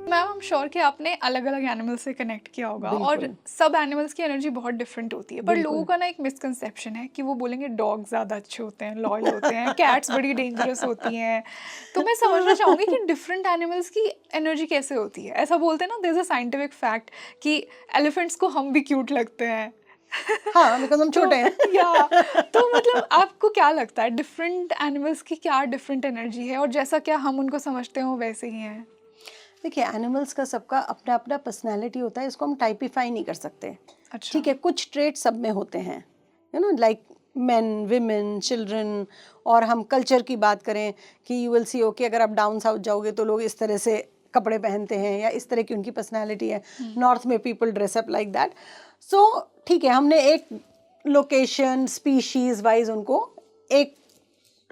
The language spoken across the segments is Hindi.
मैम, हम श्योर कि आपने अलग अलग एनिमल से कनेक्ट किया होगा और बिल्कुल। सब एनिमल्स की एनर्जी बहुत डिफरेंट होती है, पर लोगों बिल्कुल। का ना एक मिसकंसेप्शन है कि वो बोलेंगे डॉग ज़्यादा अच्छे होते हैं, लॉयल होते हैं, कैट्स बड़ी डेंजरस होती हैं। तो मैं समझना चाहूँगी कि डिफरेंट एनिमल्स की एनर्जी कैसे होती है। ऐसा बोलते हैं ना, there is a scientific fact कि एलिफेंट्स को हम भी क्यूट लगते हैं। हाँ, बिकॉज़ हम तो छोटे हैं। या तो मतलब आपको क्या लगता है डिफरेंट एनिमल्स की क्या डिफरेंट एनर्जी है, और जैसा क्या हम उनको समझते हो वैसे ही हैं? देखिए, एनिमल्स का सबका अपना-अपना पर्सनैलिटी होता है, इसको हम टाइपिफाई नहीं कर सकते। अच्छा। ठीक है, कुछ ट्रेट सब में होते हैं, लाइक मेन, विमेन, चिल्ड्रन। और हम कल्चर की बात करें कि यू विल सी ओके, अगर आप डाउन साउथ जाओगे तो लोग इस तरह से कपड़े पहनते हैं या इस तरह की उनकी पर्सनैलिटी है। नॉर्थ में people dress up like that. So ठीक है, हमने एक लोकेशन स्पीशीज वाइज उनको एक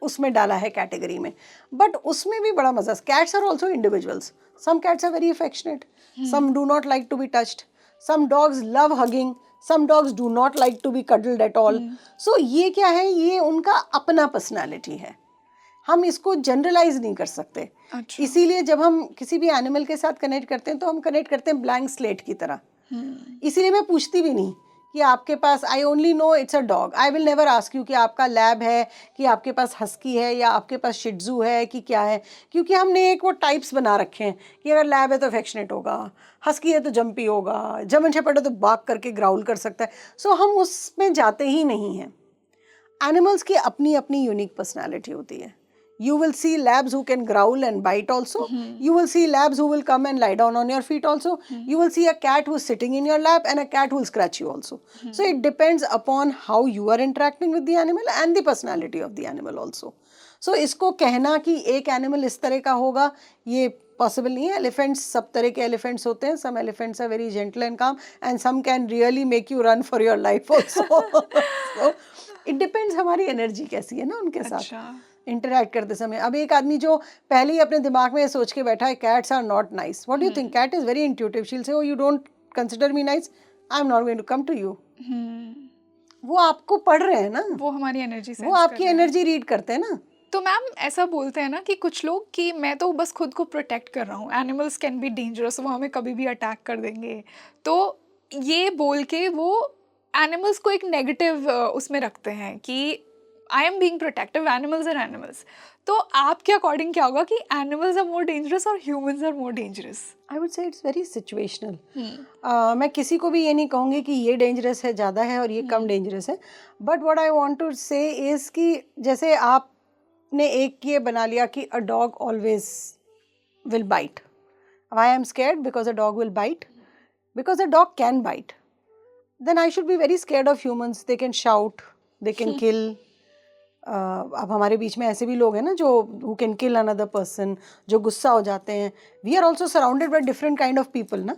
उसमें डाला है कैटेगरी में, बट उसमें भी बड़ा मजा। Cats are also individuals. Some cats are very affectionate, some do not like to be touched, some dogs love hugging, some dogs do not like to be cuddled at all. So ये क्या है, ये उनका अपना पर्सनालिटी है, हम इसको जनरलाइज नहीं कर सकते। अच्छा। इसीलिए जब हम किसी भी एनिमल के साथ कनेक्ट करते हैं तो हम कनेक्ट करते हैं ब्लैंक स्लेट की तरह। इसीलिए मैं पूछती भी नहीं कि आपके पास, I only know it's a dog, I will never ask you कि आपका लैब है, कि आपके पास हस्की है या आपके पास शिट्जू है कि क्या है, क्योंकि हमने एक वो टाइप्स बना रखे हैं कि अगर लैब है तो अफेक्शनेट होगा, हस्की है तो जंपी होगा, जर्मन शेपर्ड है तो बाक करके ग्राउल कर सकता है। सो हम उसमें जाते ही नहीं हैं। एनिमल्स की अपनी अपनी यूनिक पर्सनालिटी होती है। You will see labs who can growl and bite also. You will see labs who will come and lie down on your feet also. You will see a cat who's sitting in your lap and a cat who will scratch you also. So it depends upon how you are interacting with the animal and the personality of the animal also. So इसको कहना कि एक एनिमल इस तरह का होगा, ये पॉसिबल नहीं है। एलिफेंट्स, सब तरह के एलिफेंट्स होते हैं। Some elephants are very gentle and calm and some can really make you run for your life also. So it depends हमारी एनर्जी कैसी है ना उनके साथ अच्छा। इंटरैक्ट करते समय। अब एक आदमी जो पहले ही अपने दिमाग में सोच के बैठा है cats are not nice, what do you think? Cat is very intuitive, she will say oh you don't consider me nice, I am not going to come to you. वो आपको पढ़ रहे हैं ना, वो हमारी एनर्जी वो सेंस कर आपकी रहे हैं। एनर्जी रीड करते हैं ना। तो मैम, ऐसा बोलते हैं ना कि कुछ लोग कि मैं तो बस खुद को प्रोटेक्ट कर रहा हूँ, एनिमल्स कैन बी डेंजरस, वो हमें कभी भी अटैक कर देंगे। तो ये बोल के वो एनिमल्स को एक नेगेटिव उसमें रखते हैं कि I am being protective, animals are animals. तो आपके अकॉर्डिंग क्या होगा कि एनिमल्स आर मोर डेंजरस और humans are more dangerous? I would say it's very situational. मैं किसी को भी ये नहीं कहूँगी कि ये डेंजरस है ज़्यादा है और ये कम डेंजरस है, but what I want to say is कि जैसे आपने एक ये बना लिया कि a dog always will bite. Why I am scared? Because a dog will bite. Because a dog can bite. Then I should be very scared of humans. They can shout, they can kill. अब हमारे बीच में ऐसे भी लोग हैं ना जो who can kill another person, जो गुस्सा हो जाते हैं. We are also surrounded by different kind of people, ना?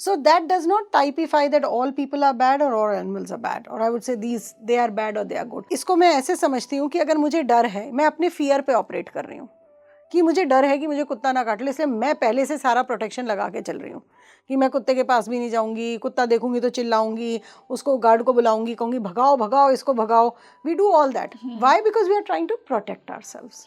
So that does not typify that all people are bad or all animals are bad. Or I would say these they are bad or they are good. इसको मैं ऐसे समझती हूँ कि अगर मुझे डर है, मैं अपने fear पे ऑपरेट कर रही हूँ कि मुझे डर है कि मुझे कुत्ता ना काट ले, इसलिए मैं पहले से सारा प्रोटेक्शन लगा के चल रही हूँ कि मैं कुत्ते के पास भी नहीं जाऊंगी, कुत्ता देखूंगी तो चिल्लाऊंगी, उसको गार्ड को बुलाऊंगी, कहूंगी भगाओ भगाओ इसको भगाओ। We do all that, why? Because we are trying to protect ourselves.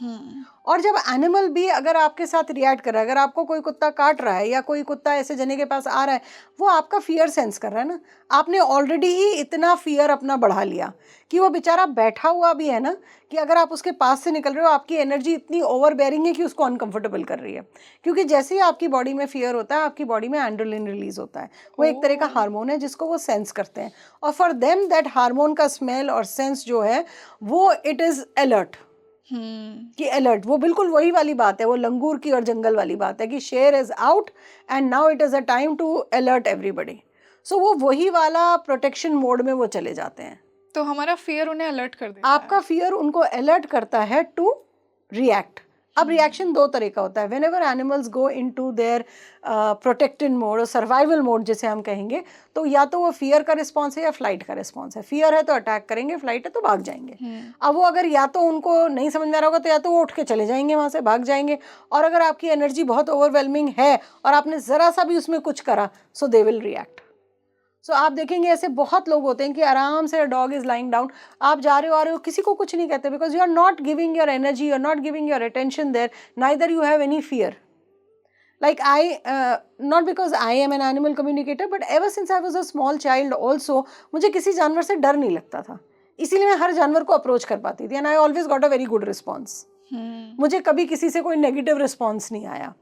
और जब एनिमल भी अगर आपके साथ रिएक्ट कर रहा है, अगर आपको कोई कुत्ता काट रहा है या कोई कुत्ता ऐसे जने के पास आ रहा है, वो आपका फियर सेंस कर रहा है ना। आपने ऑलरेडी ही इतना फियर अपना बढ़ा लिया कि वो बेचारा बैठा हुआ भी है ना, कि अगर आप उसके पास से निकल रहे हो आपकी एनर्जी इतनी ओवरबेरिंग है कि उसको अनकंफर्टेबल कर रही है। क्योंकि जैसे ही आपकी बॉडी में फियर होता है, आपकी बॉडी में एंड्रोलिन रिलीज होता है। वो एक तरह का हार्मोन है जिसको वो सेंस करते हैं, और फॉर देम दैट हार्मोन का स्मेल और सेंस जो है वो इट इज अलर्ट। कि अलर्ट, वो बिल्कुल वही वाली बात है, वो लंगूर की और जंगल वाली बात है कि शेर is out and now it is a time to alert everybody. So वो वही वाला प्रोटेक्शन मोड में वो चले जाते हैं। तो हमारा फियर उन्हें अलर्ट कर देता है। आपका फियर उनको अलर्ट करता है टू रिएक्ट। अब रिएक्शन दो तरह का होता है। Whenever animals go into their protected mode और सर्वाइवल मोड जिसे हम कहेंगे, तो या तो वो फियर का रिस्पॉन्स है या फ्लाइट का रिस्पॉन्स है। फियर है तो अटैक करेंगे, फ्लाइट है तो भाग जाएंगे। अब वो अगर या तो उनको नहीं समझ में आ रहा होगा तो या तो वो उठ के चले जाएंगे, वहाँ से भाग जाएंगे, और अगर आपकी एनर्जी बहुत ओवरवेलमिंग है और आपने ज़रा सा भी उसमें कुछ करा, सो दे विल रिएक्ट। सो आप देखेंगे ऐसे बहुत लोग होते हैं कि आराम से डॉग इज लाइंग डाउन, आप जा रहे हो आ रहे हो, किसी को कुछ नहीं कहते, because you are not giving your energy, you are not giving your attention there, neither you have any fear. Like not because I am an animal communicator, but ever since I was a small child also, मुझे किसी जानवर से डर नहीं लगता था, इसीलिए मैं हर जानवर को अप्रोच कर पाती थी, and I always got a very good response. मुझे कभी किसी से कोई नेगेटिव रिस्पॉन्स नहीं आया,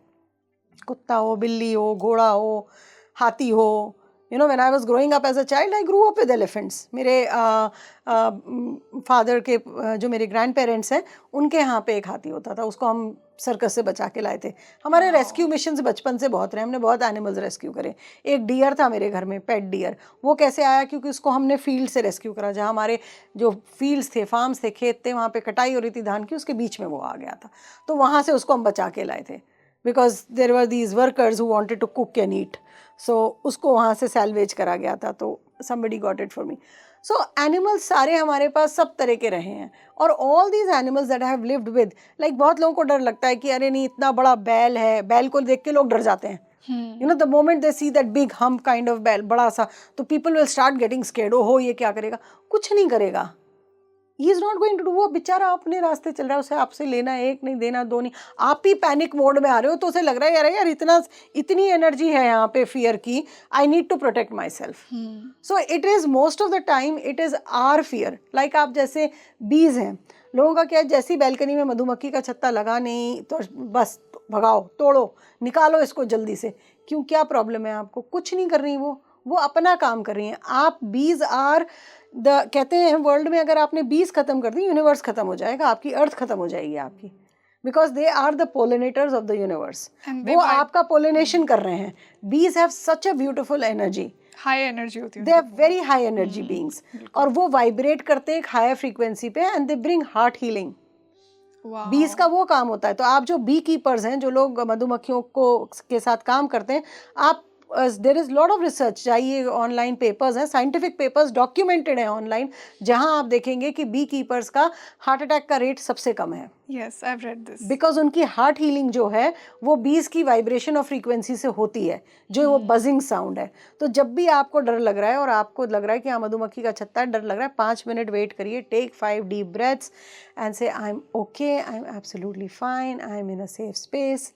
कुत्ता हो, बिल्ली हो, घोड़ा हो, हाथी हो. You know, when I was growing up as a child, I grew up with elephants. मेरे फादर के जो मेरे ग्रैंड पेरेंट्स हैं, उनके यहाँ पे एक हाथी होता था, उसको हम सर्कस से बचा के लाए थे. हमारे रेस्क्यू मिशंस बचपन से बहुत रहे, हमने बहुत एनिमल्स रेस्क्यू करे. एक डियर था मेरे घर में, पेट डियर. वो कैसे आया? क्योंकि उसको हमने फील्ड से रेस्क्यू करा, जहाँ हमारे जो फील्ड्स थे, फार्म्स थे, खेत थे, वहाँ पे कटाई हो रही थी धान की, उसके बीच में वो आ गया था. तो वहाँ से उसको हम बचा के लाए थे, because there were these workers who wanted to cook and eat. So उसको वहाँ से सैल्वेज करा गया था, तो somebody got it for me. So animals सारे हमारे पास सब तरह के रहे हैं, और all these animals that I have lived with, like बहुत लोगों को डर लगता है कि अरे नहीं, इतना बड़ा बैल है, बैल को देख के लोग डर जाते हैं. You know, the moment they see that big hump kind of बैल, बड़ा सा, तो people will start getting scared. ओहो, ये क्या करेगा? कुछ नहीं करेगा. He is not going to do. वो बेचारा अपने रास्ते चल रहा है, उसे आपसे लेना एक नहीं, देना दो नहीं. आप ही पैनिक मोड में आ रहे हो, तो उसे लग रहा है यार यार इतनी एनर्जी है यहाँ पे फियर की, I need to protect myself. So it is most of the time it is our fear. Like आप जैसे बीज हैं, लोगों का क्या है, जैसी बैल्कनी में मधुमक्खी का छत्ता लगा नहीं तो बस भगाओ, तोड़ो, निकालो इसको जल्दी से. क्यों, क्या प्रॉब्लम है आपको? कुछ नहीं कर रही वो अपना काम कर रही हैं. आप बीज आर कहते हैं वर्ल्ड में, अगर आपने बीज खत्म कर दी, यूनिवर्स खत्म हो जाएगा, आपकी अर्थ खत्म हो जाएगी आपकी, because they are the pollinators of the universe. वो आपका पोलिनेशन कर रहे हैं. Bees have such a beautiful energy, high energy होती है, they are very high energy beings, और वो वाइब्रेट करते हैं एक हायर फ्रीक्वेंसी पे, and they bring heart healing. Bees का वो काम होता है. तो आप जो बी कीपर्स हैं, जो लोग मधुमक्खियों को के साथ काम करते हैं, आप there is lot of research, चाहिए ऑनलाइन पेपर्स हैं, साइंटिफिक पेपर्स डॉक्यूमेंटेड हैं ऑनलाइन, जहां आप देखेंगे कि बी कीपर्स का हार्ट अटैक का रेट सबसे कम है. Yes, I have read this. Because उनकी हार्ट हीलिंग जो है वो बीज की वाइब्रेशन और फ्रीक्वेंसी से होती है, जो वो बजिंग साउंड है. तो जब भी आपको डर लग रहा है और आपको लग रहा है कि हाँ मधुमक्खी का छत्ता है, डर लग रहा है, 5 मिनट वेट करिए, टेक 5 डीप ब्रेथ्स एंड से I am okay, I am absolutely fine, I am in a safe space,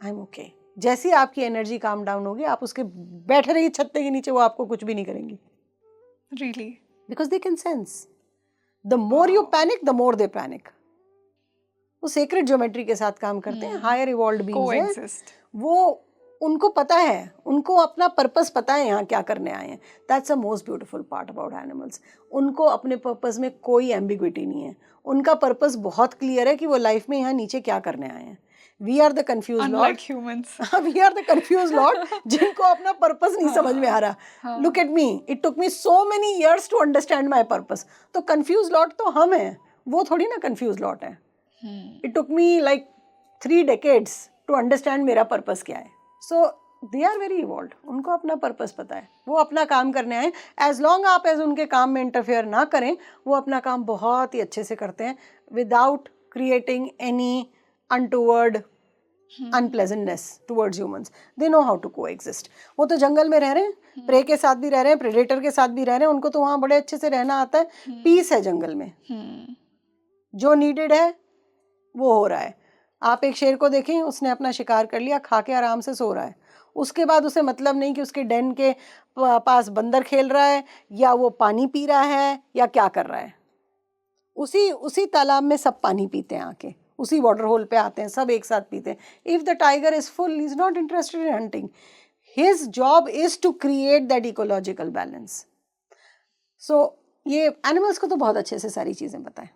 I am okay. जैसी आपकी एनर्जी काम डाउन होगी, आप उसके बैठे रहिए छत्ते के नीचे, वो आपको कुछ भी नहीं करेंगी. Really? Because they can sense. The more you panic, the more they panic. वो सेक्रेट ज्योमेट्री के साथ काम करते हैं, हायर इवॉल्व्ड बीइंग्स हैं. वो, उनको पता है, उनको अपना पर्पस पता है, यहाँ क्या करने आए हैं. That's the most beautiful part about animals. उनको अपने पर्पस में कोई एम्बिग्विटी नहीं है. उनका पर्पस बहुत क्लियर है कि वो लाइफ में यहाँ नीचे क्या करने आए हैं. We are the confused lot. Unlike humans. We are the confused lot जिनको अपना पर्पस नहीं समझ में आ रहा. Look at me. It took me so many years to understand my purpose. तो confused lot तो हम हैं, वो थोड़ी ना confused lot है. It took me like 3 decades to understand मेरा पर्पस क्या है. So they are very evolved. उनको अपना पर्पस पता है, वो अपना काम करने आए. As long आप उनके काम में इंटरफेयर ना करें, वो अपना काम बहुत ही अच्छे से करते हैं, without creating any untoward unpleasantness towards humans. They know how to coexist. वो तो जंगल में रह रहे हैं, प्रे के साथ भी रह रहे हैं, प्रेडेटर के साथ भी रह रहे हैं, उनको तो वहाँ बड़े अच्छे से रहना आता है. पीस है जंगल में, जो नीडेड है वो हो रहा है. आप एक शेर को देखें, उसने अपना शिकार कर लिया, खा के आराम से सो रहा है. उसके बाद उसे मतलब नहीं कि उसके डेन के पास बंदर खेल रहा है, या वो पानी पी रहा है, या क्या कर रहा है. उसी तालाब में सब पानी पीते हैं आके, उसी वाटर होल पे आते हैं, सब एक साथ पीते हैं. If the tiger is full, he is not interested in hunting. His job is to create that ecological balance. So ये एनिमल्स को तो बहुत अच्छे से सारी चीजें पता है.